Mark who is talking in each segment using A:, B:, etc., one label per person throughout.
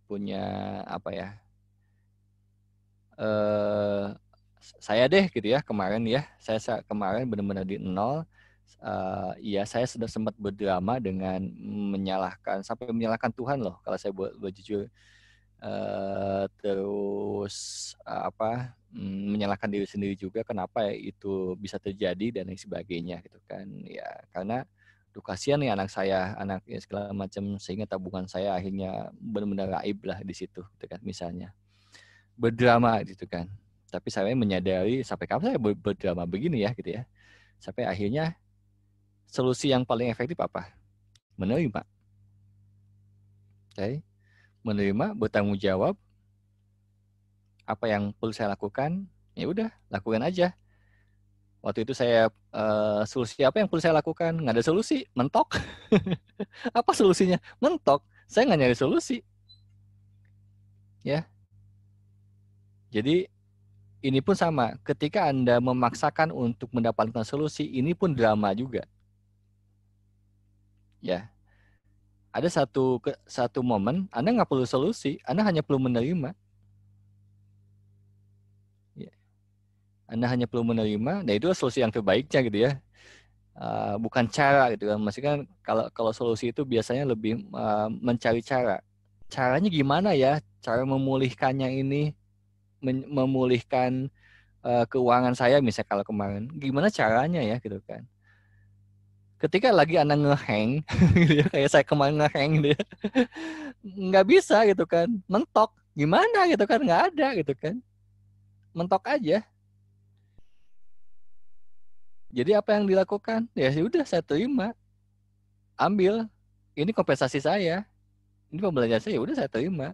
A: punya apa ya, saya deh gitu ya kemarin ya, saya kemarin benar-benar di nol. Iya, saya sudah sempat berdrama dengan sampai menyalahkan Tuhan loh kalau saya buat jujur. Terus menyalahkan diri sendiri juga kenapa ya itu bisa terjadi dan lain sebagainya gitu kan ya, karena duh kasihan nih anak saya, anaknya segala macam, sehingga tabungan saya akhirnya benar-benar raib lah di situ gitu kan, misalnya berdrama gitu kan. Tapi saya menyadari sampai kapan saya berdrama begini ya gitu ya, sampai akhirnya solusi yang paling efektif apa? Menerima. Okay? Menerima, bertanggung jawab, apa yang perlu saya lakukan, ya udah lakukan aja. Waktu itu saya solusi apa yang perlu saya lakukan? Nggak ada solusi, mentok. Apa solusinya? Mentok. Saya nggak nyari solusi, ya. Jadi ini pun sama. Ketika Anda memaksakan untuk mendapatkan solusi, ini pun drama juga, ya. Ada satu momen Anda nggak perlu solusi, Anda hanya perlu menerima. Ya. Anda hanya perlu menerima, nah itu solusi yang terbaiknya gitu ya. Bukan cara gitu kan. Maksudnya kan kalau solusi itu biasanya lebih mencari cara. Caranya gimana ya? Cara memulihkannya ini, memulihkan keuangan saya misalnya kalau kemarin. Gimana caranya ya gitu kan. Ketika lagi Anda ngehang gitu ya, kayak saya kemarin ngehang gitu ya. Nggak bisa gitu kan. Mentok. Gimana gitu kan? Nggak ada gitu kan. Mentok aja. Jadi apa yang dilakukan? Ya sudah saya terima. Ambil. Ini kompensasi saya. Ini pembelajaran saya, ya udah saya terima.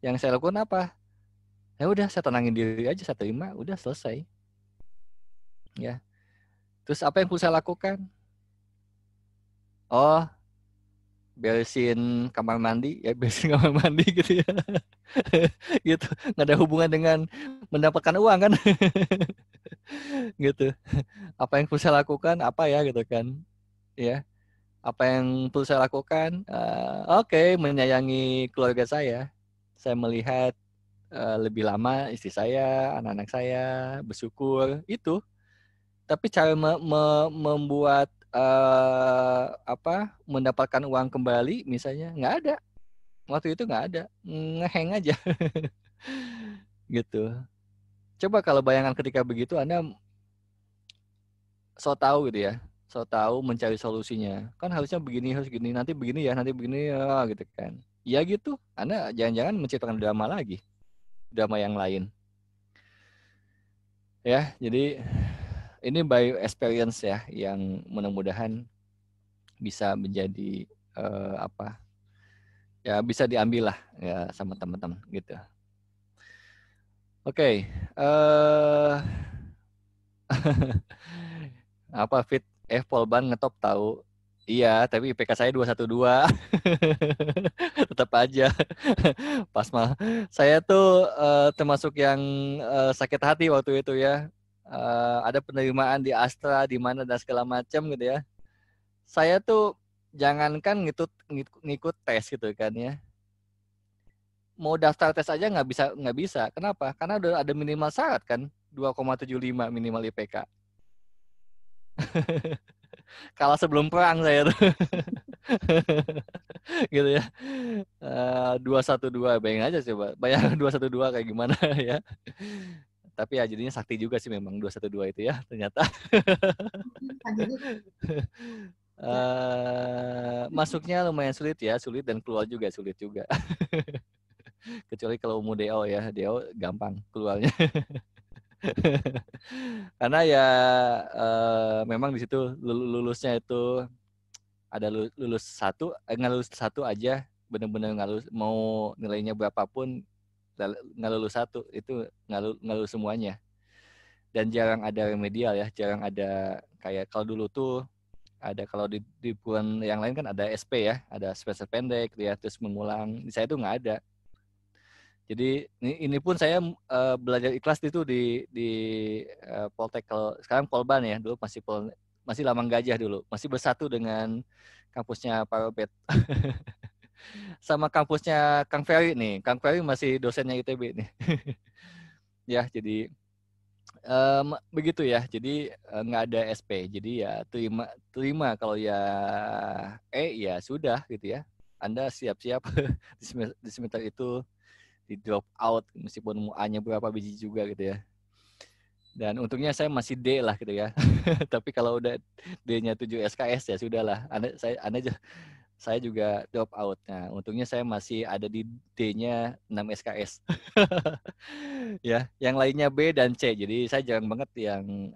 A: Yang saya lakukan apa? Ya udah saya tenangin diri aja, saya terima, udah selesai. Ya. Terus apa yang perlu saya lakukan? Oh, beresin kamar mandi, ya beresin kamar mandi gitu ya. Gitu. Nggak ada hubungan dengan mendapatkan uang kan? Gitu. Apa yang perlu saya lakukan? Apa ya gitu kan? Ya. Apa yang perlu saya lakukan? Oke, menyayangi keluarga saya. Saya melihat lebih lama istri saya, anak-anak saya, bersyukur itu. Tapi cara membuat mendapatkan uang kembali misalnya nggak ada. Waktu itu nggak ada, ngeheng aja gitu. Coba kalau bayangan ketika begitu Anda so tahu gitu ya, so tahu mencari solusinya. Kan harusnya begini, harus gini, nanti begini ya gitu kan. Ya gitu, Anda jangan-jangan menciptakan drama lagi, drama yang lain. Ya, jadi ini by experience ya, yang mudah-mudahan bisa menjadi ya bisa diambil lah ya sama teman-teman gitu. Oke, apa fit Polban ngetop tahu. Iya, tapi IPK saya 212. Tetap aja. Pas mah saya tuh termasuk yang sakit hati waktu itu ya. Ada penerimaan di Astra di mana dan segala macam gitu ya. Saya tuh jangankan ngikut tes gitu kan ya. Mau daftar tes aja nggak bisa. Kenapa? Karena udah ada minimal syarat kan, 2,75 minimal IPK. Kalah sebelum perang saya tuh. Gitu ya. 212, bayangin aja coba. Bayangin 212 kayak gimana ya. Tapi ya jadinya sakti juga sih memang 212 itu ya ternyata. Masuknya lumayan sulit ya, sulit dan keluar juga sulit juga. Kecuali kalau mau DO ya, DO gampang keluarnya. Karena ya memang di situ lulusnya itu ada lulus satu, nggak lulus satu aja, benar-benar nggak lulus, mau nilainya berapapun nggak lulus satu, itu nggak lulus semuanya. Dan jarang ada remedial ya, jarang ada kayak kalau dulu tuh ada, kalau di bulan yang lain kan ada SP ya, ada semester pendek dia terus mengulang. Di saya tuh nggak ada. Jadi ini pun saya belajar ikhlas itu di Poltek, kalau sekarang Polban ya, dulu masih Lamang Gajah dulu, masih bersatu dengan kampusnya Parobet. sama kampusnya Kang Ferry nih. Kang Ferry masih dosennya ITB nih. Ya, jadi begitu ya. Jadi nggak ada SP. Jadi ya terima kalau ya ya sudah gitu ya. Anda siap-siap di semester itu di drop out meskipun A-nya berapa biji juga gitu ya. Dan untungnya saya masih D lah gitu ya. Tapi kalau udah D-nya 7 SKS ya sudahlah. Saya juga drop out. Nah, untungnya saya masih ada di D-nya 6 SKS. Ya, yang lainnya B dan C. Jadi saya jarang banget yang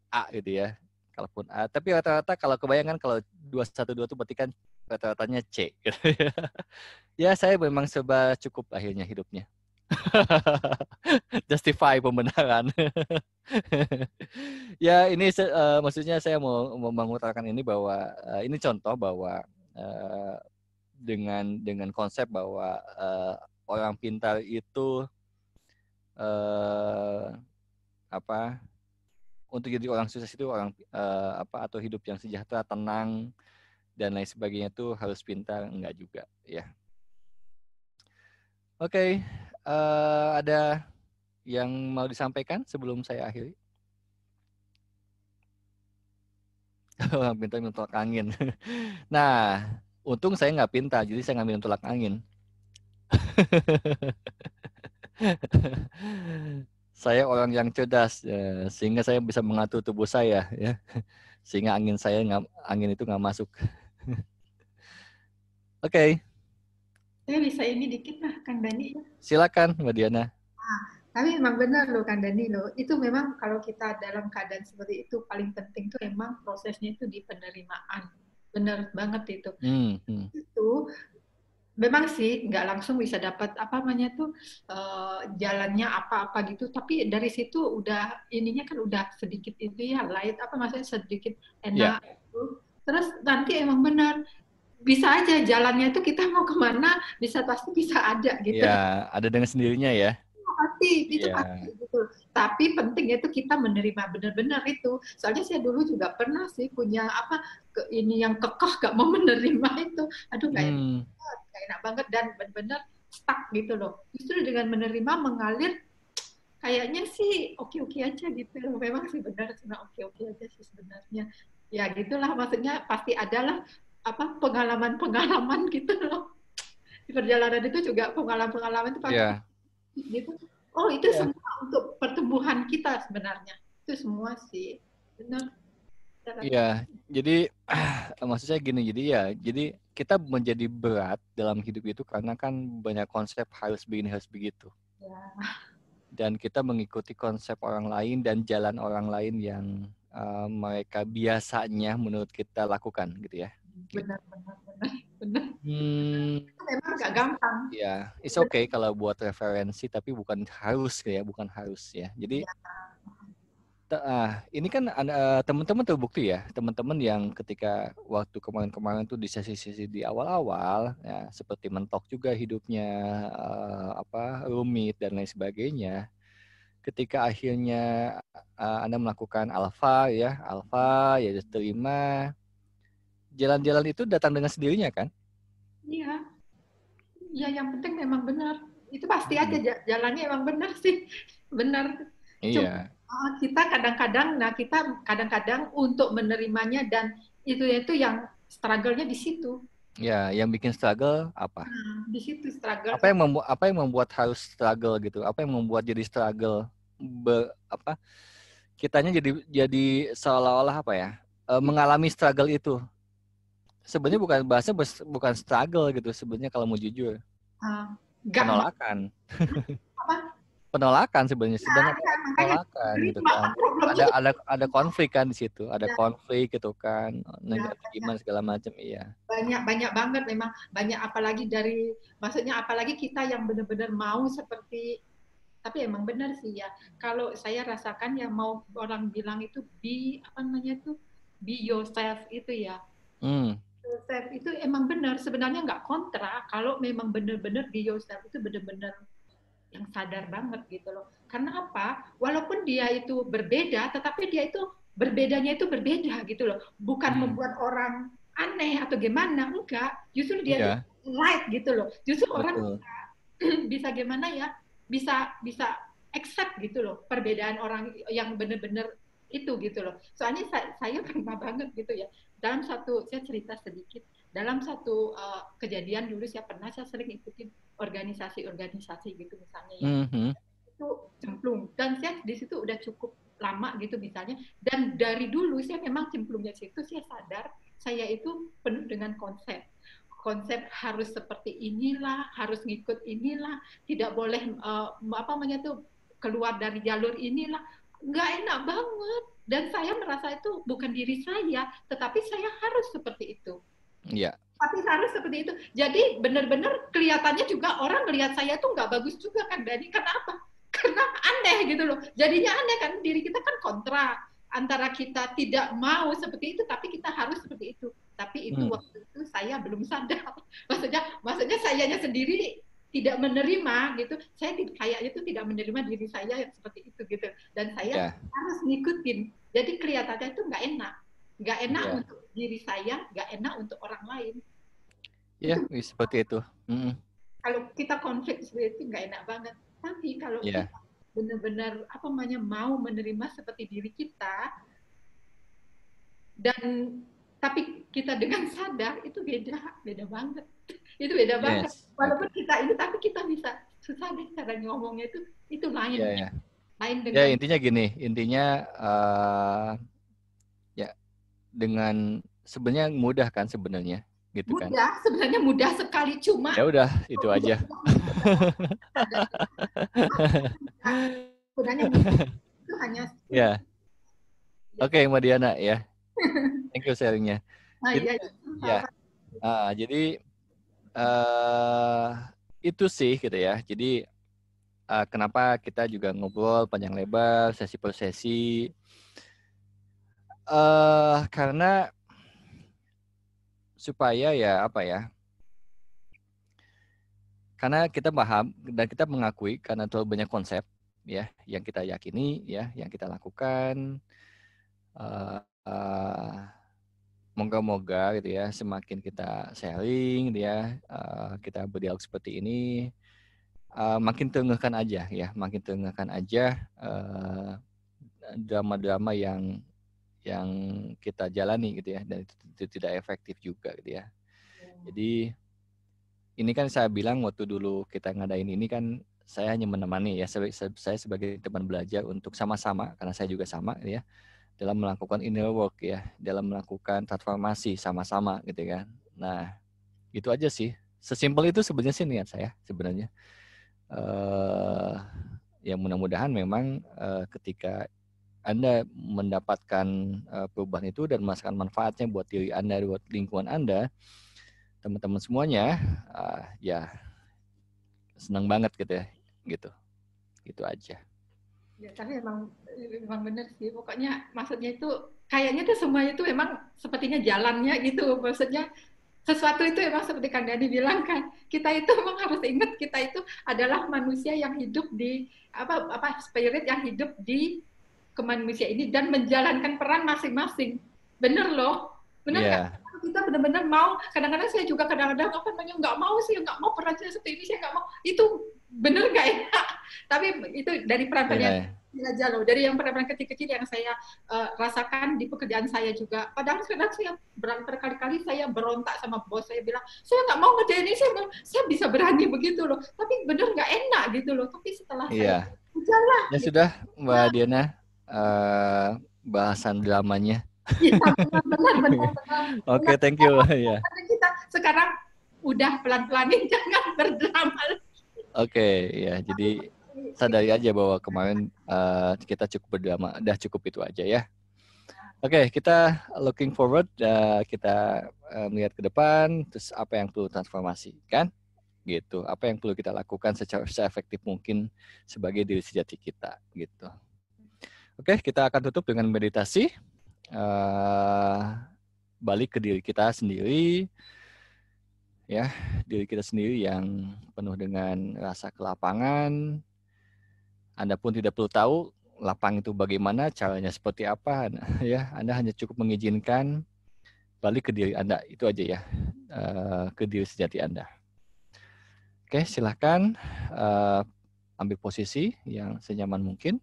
A: A gitu ya. Kalaupun A, tapi rata-rata kalau kebayangan kalau 212 itu berarti kan rata-ratanya C gitu ya. Ya, saya memang serba cukup akhirnya hidupnya. Justify pembenaran. Ya, ini maksudnya saya mau mengutarakan ini bahwa ini contoh bahwa uh, dengan konsep bahwa orang pintar itu uh, apa untuk jadi orang sukses itu orang atau hidup yang sejahtera, tenang dan lain sebagainya itu harus pintar, enggak juga ya. Oke, ada yang mau disampaikan sebelum saya akhiri? Orang pintar minum tolak angin. Nah, untung saya nggak pintar, jadi saya nggak minum tolak angin. Saya orang yang cerdas, ya, sehingga saya bisa mengatur tubuh saya, ya, sehingga angin itu nggak masuk. Oke.
B: Saya bisa ini dikit lah, Kang Dani.
A: Silakan, Mbak Diana.
B: Tapi memang benar loh, Kang Dani loh. Itu memang kalau kita dalam keadaan seperti itu, paling penting tuh memang prosesnya itu di penerimaan. Benar banget itu. Itu memang sih nggak langsung bisa dapat apa namanya tuh jalannya apa-apa gitu, tapi dari situ udah ininya kan udah sedikit itu ya light apa maksudnya sedikit
A: Ya.
B: enak gitu. Terus nanti emang benar bisa aja jalannya itu kita mau kemana bisa pasti bisa ada gitu.
A: Ya, ada dengan sendirinya ya.
B: Pasti itu
A: Ya.
B: pasti gitu. Tapi pentingnya itu kita menerima benar-benar itu. Soalnya saya dulu juga pernah sih punya apa ini yang kekeh gak mau menerima itu. Aduh kayak gak enak banget dan benar-benar stuck gitu loh. Justru dengan menerima mengalir kayaknya sih oke-oke aja gitu loh. Memang sih benar cuma oke-oke aja sih sebenarnya. Ya gitulah maksudnya pasti adalah apa pengalaman-pengalaman gitu loh. Di perjalanan itu juga pengalaman-pengalaman itu pasti
A: Ya.
B: gitu. Oh itu
A: Ya.
B: semua untuk pertumbuhan kita sebenarnya. Itu semua sih. Benar.
A: Iya, jadi maksud saya gini, jadi kita menjadi berat dalam hidup itu karena kan banyak konsep harus begini, harus begitu.
B: Ya.
A: Dan kita mengikuti konsep orang lain dan jalan orang lain yang mereka biasanya menurut kita lakukan gitu ya.
B: Benar, benar, benar, benar. Itu memang gak
A: It's-
B: gampang.
A: Ya, it's okay kalau buat referensi, tapi bukan harus ya, bukan harus ya. Jadi
B: Ya.
A: ini kan ada teman-teman terbukti ya, teman-teman yang ketika waktu kemarin-kemarin tuh di sesi-sesi di awal-awal, ya, seperti mentok juga hidupnya, rumit dan lain sebagainya. Ketika akhirnya Anda melakukan alfa ya terima, jalan-jalan itu datang dengan sendirinya kan?
B: Iya. Ya yang penting memang benar. Itu pasti aja jalannya emang benar sih. Benar. Cuma
A: Iya.
B: kita kadang-kadang untuk menerimanya dan itu yang struggle-nya di situ.
A: Ya, yang bikin struggle apa?
B: Di situ struggle.
A: Apa yang membuat harus struggle gitu? Apa yang membuat jadi struggle? Kitanya jadi seolah-olah apa ya? Mengalami struggle itu. Sebenarnya bukan struggle gitu sebenarnya kalau mau jujur.
B: Nggak mau
A: Penolakan.
B: apa?
A: Penolakan sebenarnya sedang
B: Ya, makanya
A: penolakan gitu
B: terima
A: kan.
B: problemnya.
A: Ada konflik kan di situ, ada
B: Ya,
A: konflik gitu kan.
B: ya,
A: Negatif gimana segala macam, iya.
B: banyak banget memang banyak apalagi dari maksudnya apalagi kita yang benar-benar mau seperti tapi emang benar sih ya kalau saya rasakan yang mau orang bilang itu be apa namanya tuh be yourself itu ya yourself itu emang benar sebenarnya nggak kontra kalau memang benar-benar be yourself itu benar-benar yang sadar banget gitu loh karena apa walaupun dia itu berbeda tetapi dia itu berbedanya itu berbeda gitu loh bukan membuat orang aneh atau gimana, enggak. Justru dia
A: Iya.
B: light gitu loh. Justru orang
A: Betul.
B: bisa gimana ya, bisa accept gitu loh perbedaan orang yang benar-benar itu gitu loh. Soalnya saya pernah banget gitu ya. Dalam satu, saya cerita sedikit, dalam satu kejadian dulu saya pernah, saya sering ikutin organisasi-organisasi gitu misalnya ya. Itu cemplung, dan saya di situ udah cukup lama gitu misalnya, dan dari dulu saya memang cemplungnya situ, saya sadar saya itu penuh dengan konsep harus seperti inilah, harus ngikut inilah, tidak boleh apa namanya tuh keluar dari jalur inilah, nggak enak banget. Dan saya merasa itu bukan diri saya, tetapi saya harus seperti itu.
A: Iya.
B: Tapi harus seperti itu. Jadi benar-benar kelihatannya juga orang melihat saya tuh nggak bagus juga kan, Dani. Kenapa? Karena aneh gitu loh. Jadinya aneh kan, diri kita kan kontra antara kita tidak mau seperti itu, tapi kita harus seperti itu. Tapi itu waktu itu saya belum sadar. Maksudnya sayanya sendiri tidak menerima gitu. Saya kayaknya itu tidak menerima diri saya yang seperti itu gitu. Dan saya harus ngikutin. Jadi kelihatannya itu nggak enak. Nggak enak untuk diri saya, nggak enak untuk orang lain.
A: Iya, seperti itu.
B: Kalau kita konflik seperti itu nggak enak banget. Tapi kalau kita benar-benar apa namanya mau menerima seperti diri kita, dan tapi kita dengan sadar, itu beda banget. Itu beda banget. Walaupun kita ini, tapi kita bisa susah deh cara ngomongnya itu lain.
A: Iya.
B: Lain
A: Ya
B: dengan
A: intinya gini, ya dengan sebenarnya mudah kan sebenarnya, gitu kan?
B: Mudah, sebenarnya mudah sekali, cuma
A: ya udah itu aja.
B: Sebenarnya mudah itu hanya
A: Ya. Oke, Mbak Diana ya. Thank you sharingnya. Jadi ya, jadi itu sih gitu ya. Jadi kenapa kita juga ngobrol panjang lebar, sesi per sesi. Karena supaya ya apa ya? Karena kita paham dan kita mengakui karena terlalu banyak konsep ya yang kita yakini ya, yang kita lakukan. Moga-moga gitu ya, semakin kita sharing gitu ya, kita berdialog seperti ini, makin terengahkan aja ya, makin terengahkan aja drama-drama yang kita jalani gitu ya, dan itu tidak efektif juga gitu ya. Jadi ini kan saya bilang waktu dulu kita ngadain ini kan saya hanya menemani ya, saya sebagai teman belajar untuk sama-sama, karena saya juga sama gitu ya, dalam melakukan inner work ya, dalam melakukan transformasi sama-sama gitu kan. Nah, itu aja sih. Sesimpel itu sebenarnya sih niat saya sebenarnya. Ya mudah-mudahan memang ketika Anda mendapatkan perubahan itu dan merasakan manfaatnya buat diri Anda, buat lingkungan Anda, teman-teman semuanya, ya senang banget gitu ya, gitu. Gitu aja.
B: Ya, tapi memang benar sih. Pokoknya maksudnya itu kayaknya tuh semuanya itu memang sepertinya jalannya gitu. Maksudnya sesuatu itu memang seperti Kang Dani bilang kan, kita itu memang harus ingat kita itu adalah manusia yang hidup di apa spirit yang hidup di kemanusia ini dan menjalankan peran masing-masing. Bener loh, bener nggak?
A: Yeah.
B: Kita benar-benar mau. Kadang-kadang saya juga kadang-kadang apa namanya nggak mau sih, nggak mau perannya seperti ini, saya nggak mau. Itu bener nggak enak? Tapi itu dari peran-peran yang aja loh, dari yang peran-peran kecil-kecil yang saya rasakan di pekerjaan saya juga. Padahal kadang saya berkali-kali saya berontak sama bos, saya bilang saya nggak mau ngerjain ini, saya bisa berani begitu loh. Tapi bener nggak enak gitu loh. Tapi setelah saya
A: jalan. Ya gitu. Sudah Mbak Diana, bahasan dramanya.
B: Ya, benar.
A: Oke, thank you ya.
B: Kita sekarang udah pelan-pelanin, jangan berdrama.
A: Oke, ya. Jadi sadari aja bahwa kemarin kita cukup berdrama, udah cukup itu aja ya. Oke, kita looking forward, kita melihat ke depan, terus apa yang perlu transformasi, kan? Gitu. Apa yang perlu kita lakukan secara efektif mungkin sebagai diri sejati kita, gitu. Oke, kita akan tutup dengan meditasi. Balik ke diri kita sendiri, ya, diri kita sendiri yang penuh dengan rasa kelapangan. Anda pun tidak perlu tahu lapang itu bagaimana, caranya seperti apa, ya. Anda hanya cukup mengizinkan balik ke diri Anda. Itu aja ya, ke diri sejati Anda. Oke, silahkan ambil posisi yang senyaman mungkin.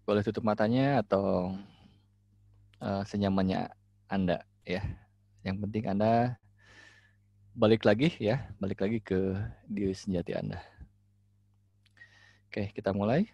A: Boleh tutup matanya atau senyamannya Anda ya. Yang penting Anda balik lagi ke diri sejati Anda. Oke, kita mulai.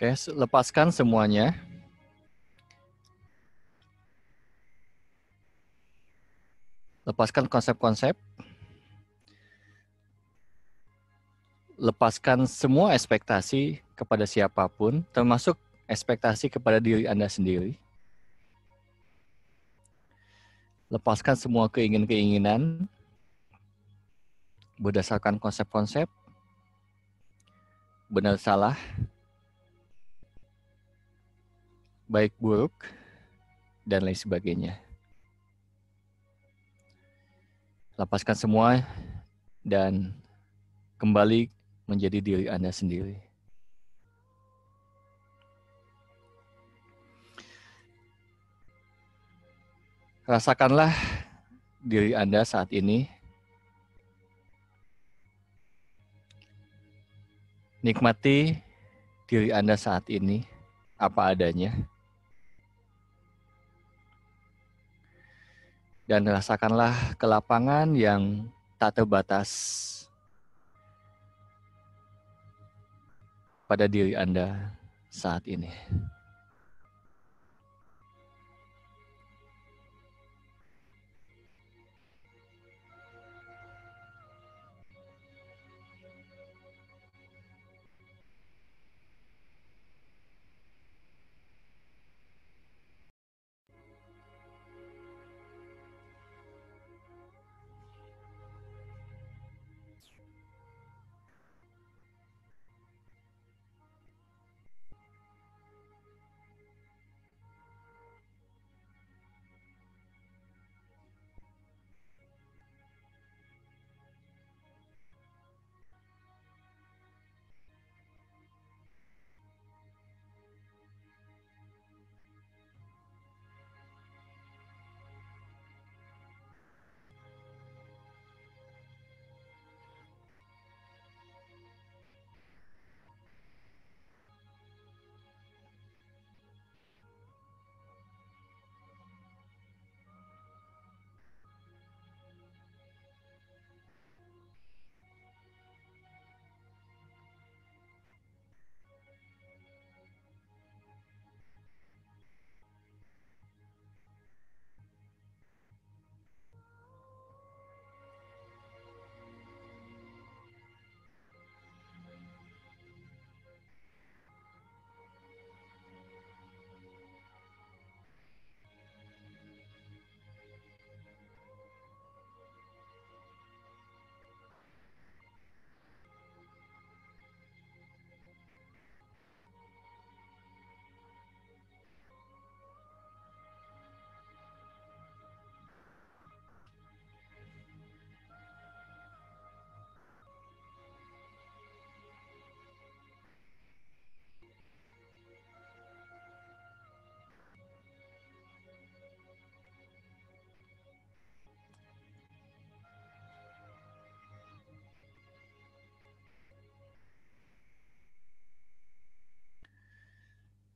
A: Oke, lepaskan semuanya. Lepaskan konsep-konsep. Lepaskan semua ekspektasi kepada siapapun, termasuk ekspektasi kepada diri Anda sendiri. Lepaskan semua keinginan-keinginan berdasarkan konsep-konsep, benar salah, baik buruk, dan lain sebagainya. Lepaskan semua dan kembali menjadi diri Anda sendiri. Rasakanlah diri Anda saat ini. Nikmati diri Anda saat ini apa adanya. Dan rasakanlah kelapangan yang tak terbatas pada diri Anda saat ini.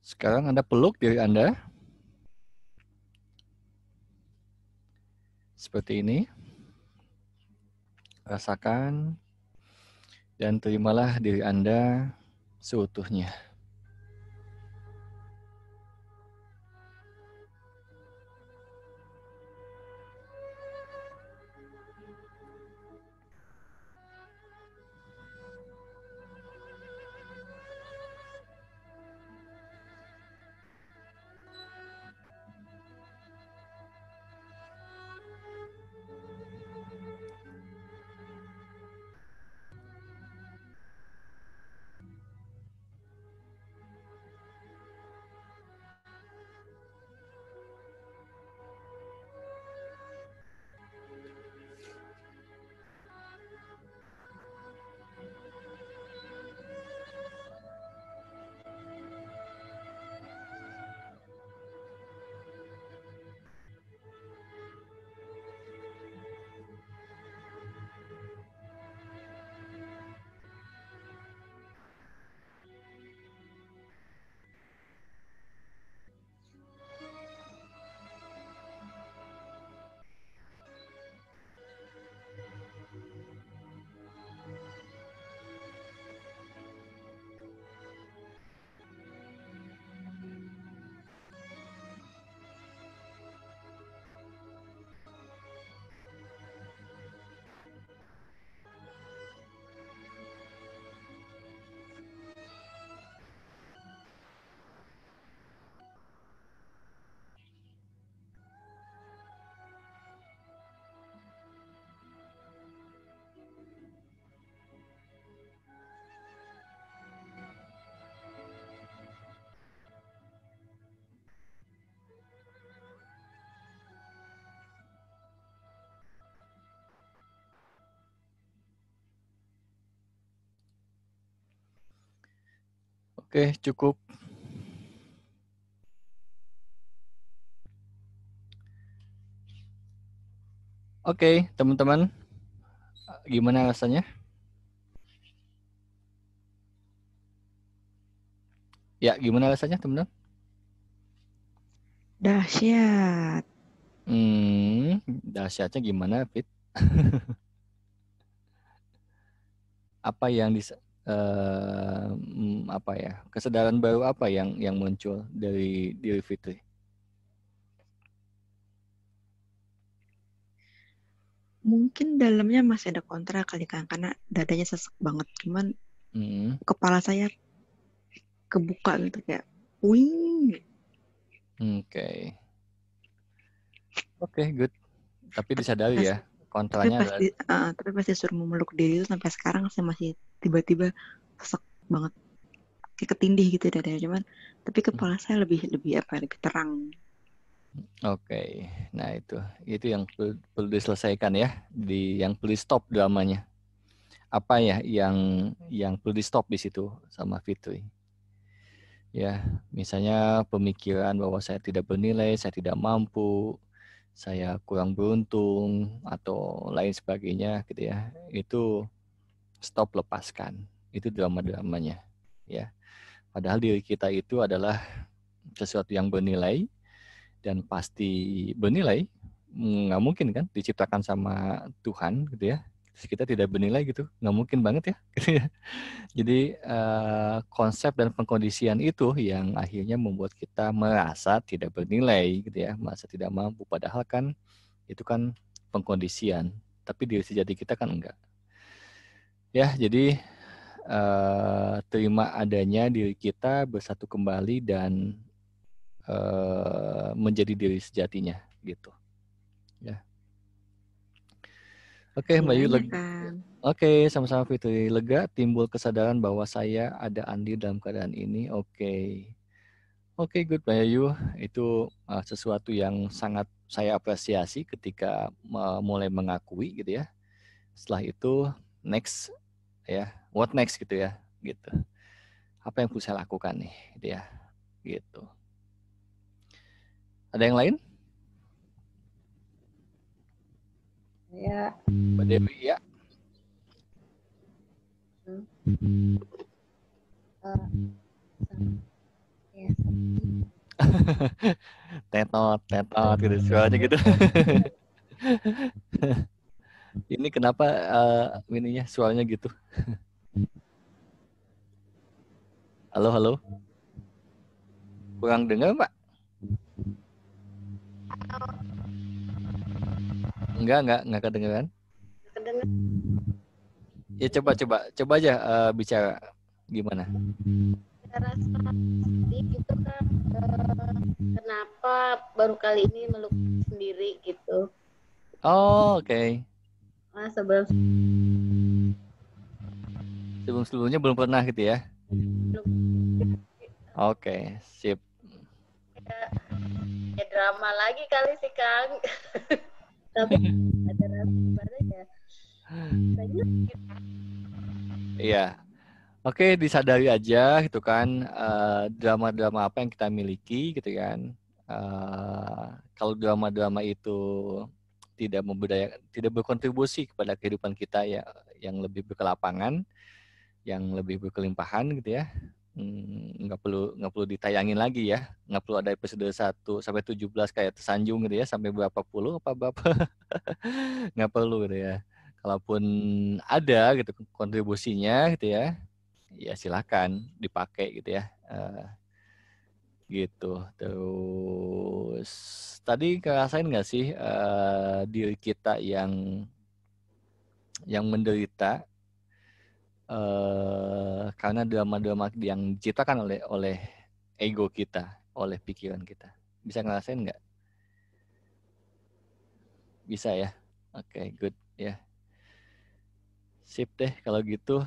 A: Sekarang Anda peluk diri Anda. Seperti ini. Rasakan dan terimalah diri Anda seutuhnya. Oke, cukup. Oke, teman-teman, gimana rasanya? Ya, gimana rasanya, teman-teman?
C: Dahsyat.
A: Dahsyatnya gimana, Fit? Apa yang apa ya? Kesadaran baru apa yang muncul dari diri Fitri?
C: Mungkin dalamnya masih ada kontra kali kan, karena dadanya sesek banget. Cuman kepala saya kebuka gitu kayak, wing.
A: Oke. Oke, good. Tapi disadari ya, kontranya adalah...
C: Tapi pasti suruh memeluk diri itu sampai sekarang saya masih tiba-tiba sesek banget. Kayak ketindih gitu dadanya. Cuman, tapi kepala saya lebih terang.
A: Oke, nah itu yang perlu diselesaikan ya, yang perlu stop dramanya. Apa ya yang perlu di stop di situ sama Fitri? Ya, misalnya pemikiran bahwa saya tidak bernilai, saya tidak mampu, saya kurang beruntung atau lain sebagainya gitu ya. Itu stop, lepaskan. Itu drama-dramanya, ya. Padahal diri kita itu adalah sesuatu yang bernilai dan pasti bernilai. Nggak mungkin kan diciptakan sama Tuhan gitu ya. Terus kita tidak bernilai gitu, nggak mungkin banget ya. Gitu ya. Jadi konsep dan pengkondisian itu yang akhirnya membuat kita merasa tidak bernilai gitu ya, merasa tidak mampu. Padahal kan itu kan pengkondisian, tapi diri sejati kita kan enggak. Ya, jadi terima adanya diri kita bersatu kembali dan menjadi diri sejatinya gitu. Ya. Oke, Mbak Yu, Oke, sama-sama Fitri. Lega timbul kesadaran bahwa saya ada andil dalam keadaan ini. Oke, good Mbak Yu. Itu sesuatu yang sangat saya apresiasi ketika mulai mengakui gitu ya. Setelah itu next ya, what next gitu ya, gitu. Apa yang perlu saya lakukan nih, gitu ya, gitu. Ada yang lain?
D: Ya.
A: Mbak Dewi ya. Tetot gitu suaranya gitu. Ini kenapa ininya suaranya gitu? Halo. Kurang dengar, Pak? Enggak kedengeran. Ya coba aja bicara gimana?
D: Rasa sedih gitu kan, kenapa baru kali ini meluk sendiri gitu.
A: Oh, oke.
D: Nah,
A: sebelumnya belum pernah gitu ya? Oke, sip.
D: Ya drama lagi kali sih, Kang. Tapi ada rasa ya.
A: Iya. Oke, disadari aja gitu kan, drama-drama apa yang kita miliki gitu kan. Kalau drama-drama itu tidak berkontribusi kepada kehidupan kita ya, yang lebih berkelapangan, yang lebih berkelimpahan gitu ya, nggak perlu ditayangin lagi ya, nggak perlu ada episode 1 sampai 17 kayak tersanjung gitu ya, sampai berapa puluh apa berapa, nggak perlu gitu ya. Kalaupun ada gitu kontribusinya gitu ya silakan dipakai gitu ya, gitu. Terus tadi ngerasain nggak sih diri kita yang menderita karena drama-drama yang diciptakan oleh ego kita, oleh pikiran kita? Bisa ngerasain nggak? Bisa ya. Oke, good ya. Sip deh kalau gitu,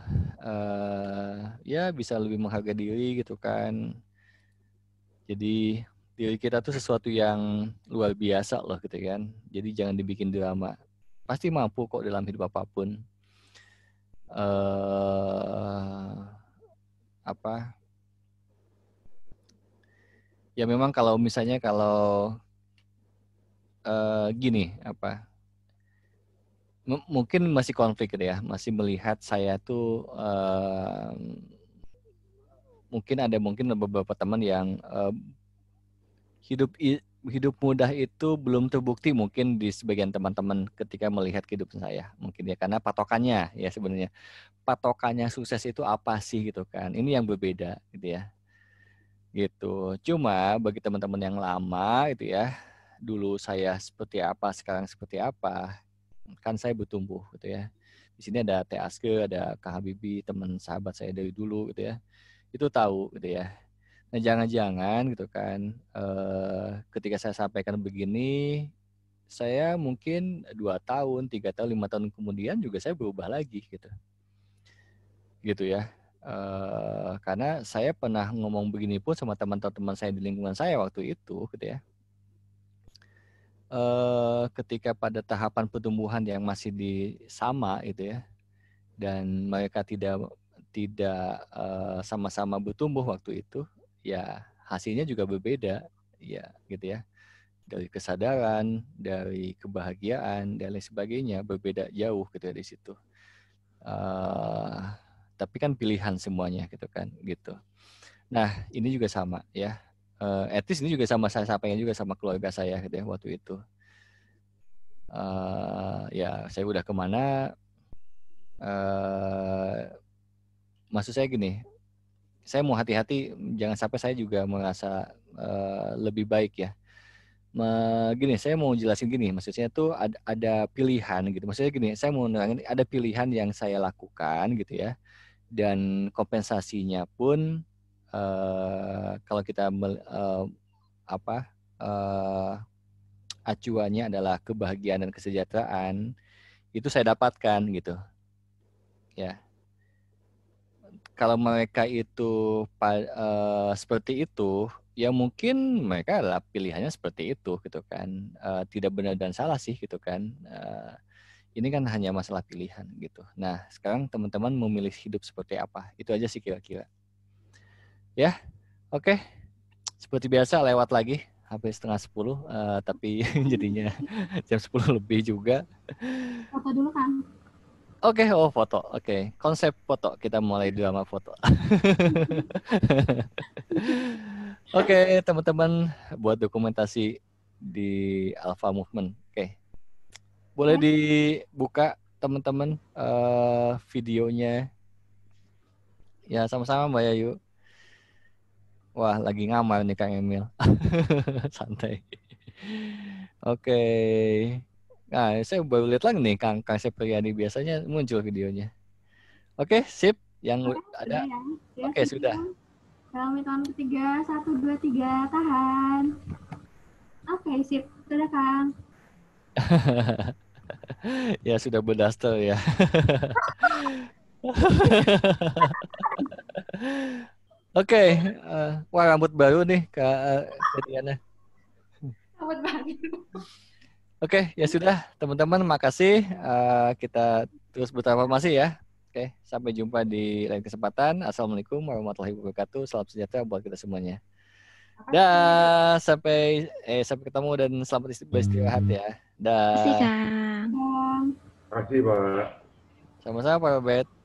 A: ya bisa lebih menghargai diri gitu kan. Jadi diri kita tuh sesuatu yang luar biasa loh gitu kan. Jadi jangan dibikin drama. Pasti mampu kok dalam hidup apapun. Ya memang kalau misalnya gini mungkin masih konflik gitu ya, masih melihat saya tuh mungkin beberapa teman yang hidup mudah itu belum terbukti mungkin di sebagian teman-teman ketika melihat kehidupan saya mungkin ya, karena patokannya ya sebenarnya patokannya sukses itu apa sih gitu kan, ini yang berbeda gitu ya gitu. Cuma bagi teman-teman yang lama itu ya, dulu saya seperti apa, sekarang seperti apa, kan saya bertumbuh gitu ya. Di sini ada Teh Aske, ada Kak Habibie, teman sahabat saya dari dulu gitu ya. Itu tahu gitu ya. Nah jangan-jangan gitu kan, ketika saya sampaikan begini, saya mungkin 2 tahun, 3 tahun, 5 tahun kemudian juga saya berubah lagi gitu ya. Karena saya pernah ngomong begini pun sama teman-teman saya di lingkungan saya waktu itu gitu ya. Ketika pada tahapan pertumbuhan yang masih sama itu ya, dan mereka tidak sama-sama bertumbuh waktu itu, ya hasilnya juga berbeda ya gitu ya, dari kesadaran, dari kebahagiaan dan lain sebagainya berbeda jauh gitu ya di situ. Tapi kan pilihan semuanya gitu kan gitu. Nah ini juga sama ya, etis ini juga sama saya sampaikan juga sama keluarga saya gitu ya waktu itu. Ya saya udah kemana, maksud saya gini, saya mau hati-hati jangan sampai saya juga merasa lebih baik ya. Gini, saya mau jelasin gini, maksudnya tuh ada pilihan gitu. Maksudnya gini, saya mau nerangin ada pilihan yang saya lakukan gitu ya. Dan kompensasinya pun kalau kita acuannya adalah kebahagiaan dan kesejahteraan, itu saya dapatkan gitu. Ya. Kalau mereka itu seperti itu, ya mungkin mereka adalah pilihannya seperti itu gitu kan. Tidak benar dan salah sih gitu kan. Ini kan hanya masalah pilihan gitu. Nah sekarang teman-teman memilih hidup seperti apa, itu aja sih kira-kira ya. Oke, seperti biasa lewat lagi hampir 9:30, tapi jadinya jam 10 lebih juga.
E: Foto dulu kan.
A: Oke, foto. Oke, konsep foto. Kita mulai drama foto. Oke, teman-teman buat dokumentasi di Alpha Movement. Oke. Boleh dibuka teman-teman videonya. Ya, sama-sama Mbak Yayu. Wah, lagi ngamar nih Kang Emil. Santai. Oke. Nah, saya baru lihat lagi nih Kang Sepriani, biasanya muncul videonya. Oke, sip. Yang ada.
E: Ya,
A: Oke, sudah.
E: Dalam hitungan ketiga, 1, 2, 3, tahan. Oke, sip. Sudah, Kang.
A: Ya, sudah berdaster ya. Oke, wah rambut baru nih Kak Diana.
B: Rambut baru.
A: Oke, ya sudah teman-teman, makasih. Kita terus bertransformasi ya. Oke, sampai jumpa di lain kesempatan. Assalamualaikum warahmatullahi wabarakatuh. Salam sejahtera buat kita semuanya. Dah, sampai ketemu dan selamat beristirahat ya. Dah.
C: Terima kasih, Kang.
F: Terima kasih, Pak.
A: Sama-sama Pak Robert.